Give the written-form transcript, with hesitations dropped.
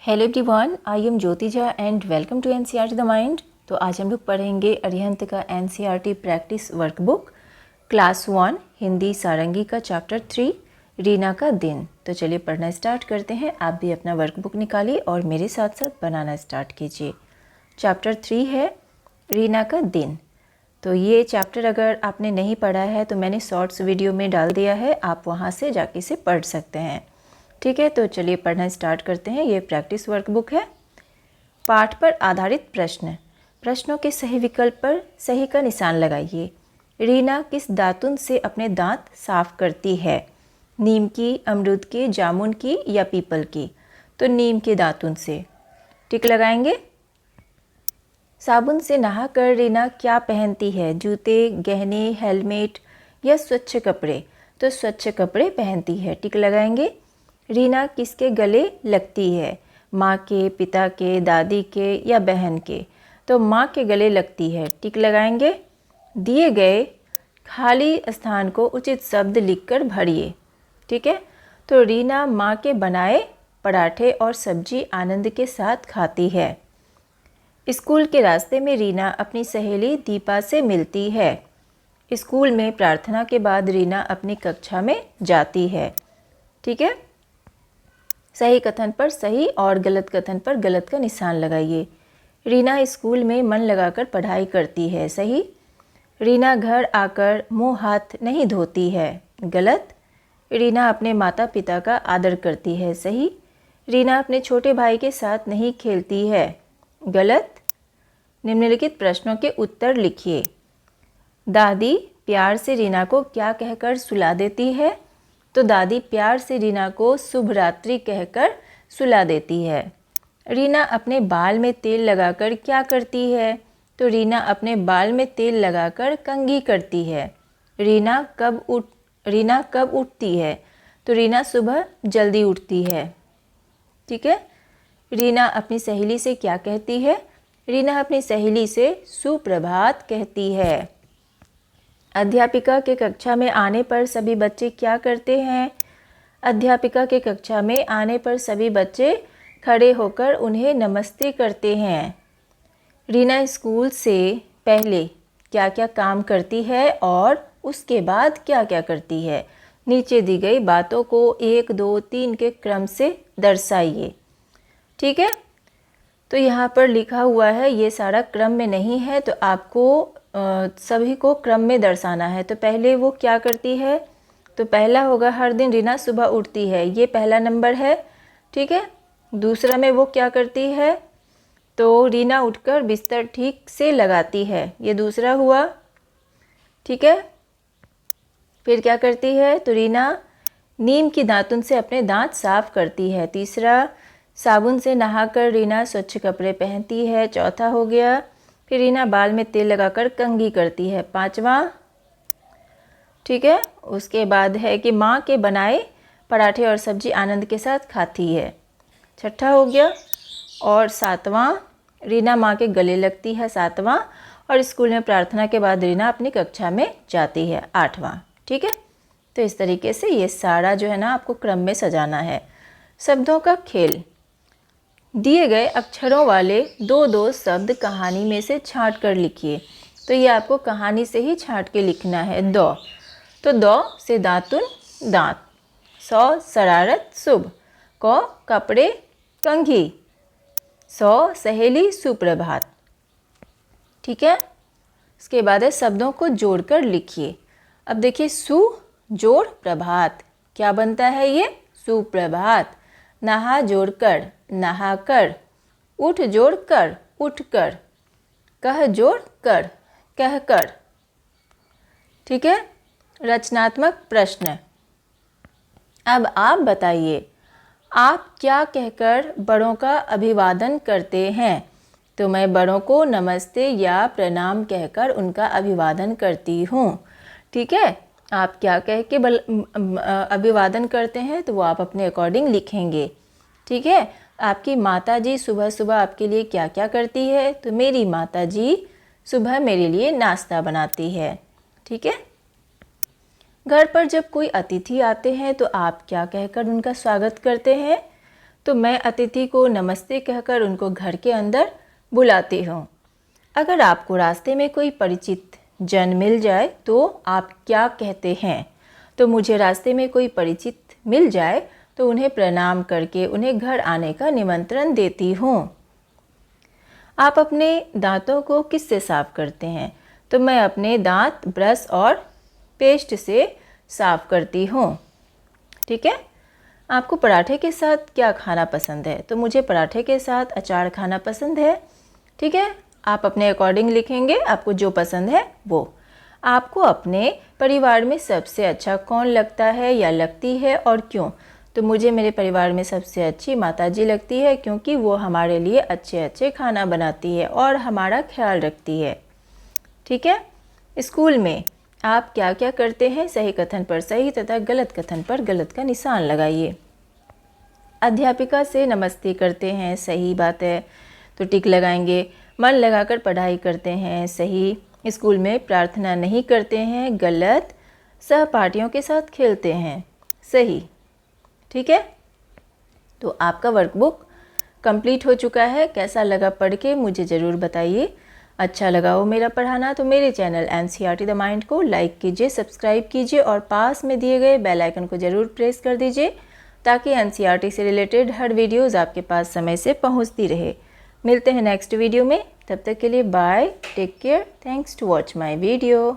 Hello everyone, I am Jyotija and welcome to NCERT the mind. तो आज हम लोग पढ़ेंगे अरिहंत का NCERT practice workbook class 1 Hindi Sarangi का चैप्टर 3 रीना का दिन। तो चलिए पढ़ना स्टार्ट करते हैं। आप भी अपना वर्कबुक निकालिए और मेरे साथ साथ बनाना स्टार्ट कीजिए। चैप्टर 3 है रीना का दिन। तो ये चैप्टर अगर आपने नहीं पढ़ा है तो मैंने शॉर्ट्स वीडियो में डाल दिया है, आप वहाँ से जाके इसे पढ़ सकते हैं। ठीक है, तो चलिए पढ़ना स्टार्ट करते हैं। ये प्रैक्टिस वर्कबुक है। पाठ पर आधारित प्रश्न, प्रश्नों के सही विकल्प पर सही का निशान लगाइए। रीना किस दातुन से अपने दांत साफ करती है? नीम की, अमरूद की, जामुन की या पीपल की? तो नीम के दातुन से। टिक लगाएंगे। साबुन से नहाकर रीना क्या पहनती है? जूते, गहने, हेलमेट या स्वच्छ कपड़े? तो स्वच्छ कपड़े पहनती है। टिक लगाएंगे। रीना किसके गले लगती है? माँ के, पिता के, दादी के या बहन के? तो माँ के गले लगती है। टिक लगाएंगे। दिए गए खाली स्थान को उचित शब्द लिखकर भरिए। ठीक है, तो रीना माँ के बनाए पराठे और सब्जी आनंद के साथ खाती है। स्कूल के रास्ते में रीना अपनी सहेली दीपा से मिलती है। स्कूल में प्रार्थना के बाद रीना अपनी कक्षा में जाती है। ठीक है, सही कथन पर सही और गलत कथन पर गलत का निशान लगाइए। रीना स्कूल में मन लगाकर पढ़ाई करती है। सही। रीना घर आकर मुंह हाथ नहीं धोती है। गलत। रीना अपने माता पिता का आदर करती है। सही। रीना अपने छोटे भाई के साथ नहीं खेलती है। गलत। निम्नलिखित प्रश्नों के उत्तर लिखिए। दादी प्यार से रीना को क्या कहकर सुला देती है? तो दादी प्यार से रीना को शुभ रात्रि कहकर सुला देती है। रीना अपने बाल में तेल लगाकर क्या करती है? तो रीना अपने बाल में तेल लगाकर कंघी करती है। रीना कब उठती है? तो रीना सुबह जल्दी उठती है। ठीक है। रीना अपनी सहेली से क्या कहती है? रीना अपनी सहेली से सुप्रभात कहती है। अध्यापिका के कक्षा में आने पर सभी बच्चे क्या करते हैं? अध्यापिका के कक्षा में आने पर सभी बच्चे खड़े होकर उन्हें नमस्ते करते हैं। रीना स्कूल से पहले क्या क्या काम करती है और उसके बाद क्या क्या करती है? नीचे दी गई बातों को 1, 2, 3 के क्रम से दर्शाइए। ठीक है, तो यहाँ पर लिखा हुआ है, ये सारा क्रम में नहीं है, तो आपको सभी को क्रम में दर्शाना है। तो पहले वो क्या करती है? तो पहला होगा हर दिन रीना सुबह उठती है, ये पहला नंबर है। ठीक है। दूसरा में वो क्या करती है? तो रीना उठकर बिस्तर ठीक से लगाती है, ये दूसरा हुआ। ठीक है। फिर क्या करती है? तो रीना नीम की दातुन से अपने दांत साफ करती है, तीसरा। साबुन से नहाकर रीना स्वच्छ कपड़े पहनती है, चौथा हो गया। फिर रीना बाल में तेल लगाकर कंघी करती है, पांचवा। ठीक है। उसके बाद है कि माँ के बनाए पराठे और सब्जी आनंद के साथ खाती है, छठा हो गया। और सातवां, रीना माँ के गले लगती है, सातवां। और स्कूल में प्रार्थना के बाद रीना अपनी कक्षा में जाती है, आठवां। ठीक है, तो इस तरीके से ये सारा जो है ना आपको क्रम में सजाना है। शब्दों का खेल। दिए गए अक्षरों वाले 2-2 शब्द कहानी में से छांट कर लिखिए। तो ये आपको कहानी से ही छांट के लिखना है। दौ, तो दौ से दातुन दांत, सौ शरारत शुभ, कौ कपड़े कंघी, सौ सहेली सुप्रभात। ठीक है। इसके बाद है शब्दों को जोड़कर लिखिए। अब देखिए, सु जोड़ प्रभात, क्या बनता है ये? सुप्रभात। नहा जोड़कर नहाकर, उठ जोड़कर उठकर, कह जोड़कर कहकर। ठीक है। रचनात्मक प्रश्न। अब आप बताइए, आप क्या कहकर बड़ों का अभिवादन करते हैं? तो मैं बड़ों को नमस्ते या प्रणाम कहकर उनका अभिवादन करती हूँ। ठीक है, आप क्या कह के अभिवादन करते हैं तो वो आप अपने अकॉर्डिंग लिखेंगे। ठीक है। आपकी माताजी सुबह सुबह आपके लिए क्या क्या करती है? तो मेरी माताजी सुबह मेरे लिए नाश्ता बनाती है। ठीक है। घर पर जब कोई अतिथि आते हैं तो आप क्या कहकर उनका स्वागत करते हैं? तो मैं अतिथि को नमस्ते कहकर उनको घर के अंदर बुलाती हूँ। अगर आपको रास्ते में कोई परिचित जन मिल जाए तो आप क्या कहते हैं? तो मुझे रास्ते में कोई परिचित मिल जाए तो उन्हें प्रणाम करके उन्हें घर आने का निमंत्रण देती हूँ। आप अपने दांतों को किससे साफ़ करते हैं? तो मैं अपने दांत ब्रश और पेस्ट से साफ़ करती हूँ। ठीक है। आपको पराठे के साथ क्या खाना पसंद है? तो मुझे पराठे के साथ अचार खाना पसंद है। ठीक है। आप अपने अकॉर्डिंग लिखेंगे, आपको जो पसंद है वो। आपको अपने परिवार में सबसे अच्छा कौन लगता है या लगती है और क्यों? तो मुझे मेरे परिवार में सबसे अच्छी माताजी लगती है, क्योंकि वो हमारे लिए अच्छे अच्छे खाना बनाती है और हमारा ख्याल रखती है। ठीक है। स्कूल में आप क्या क्या करते हैं? सही कथन पर सही तथा गलत कथन पर गलत का निशान लगाइए। अध्यापिका से नमस्ते करते हैं, सही बात है, तो टिक लगाएंगे। मन लगाकर पढ़ाई करते हैं, सही। स्कूल में प्रार्थना नहीं करते हैं, गलत। सहपाठियों के साथ खेलते हैं, सही। ठीक है। तो आपका वर्कबुक कंप्लीट हो चुका है। कैसा लगा पढ़ के मुझे ज़रूर बताइए। अच्छा लगा हो मेरा पढ़ाना तो मेरे चैनल NCERT द माइंड को लाइक कीजिए, सब्सक्राइब कीजिए और पास में दिए गए बेल आइकन को ज़रूर प्रेस कर दीजिए, ताकि NCERT से रिलेटेड हर वीडियोज़ आपके पास समय से पहुंचती रहे। मिलते हैं नेक्स्ट वीडियो में, तब तक के लिए bye, take care, thanks to watch my video.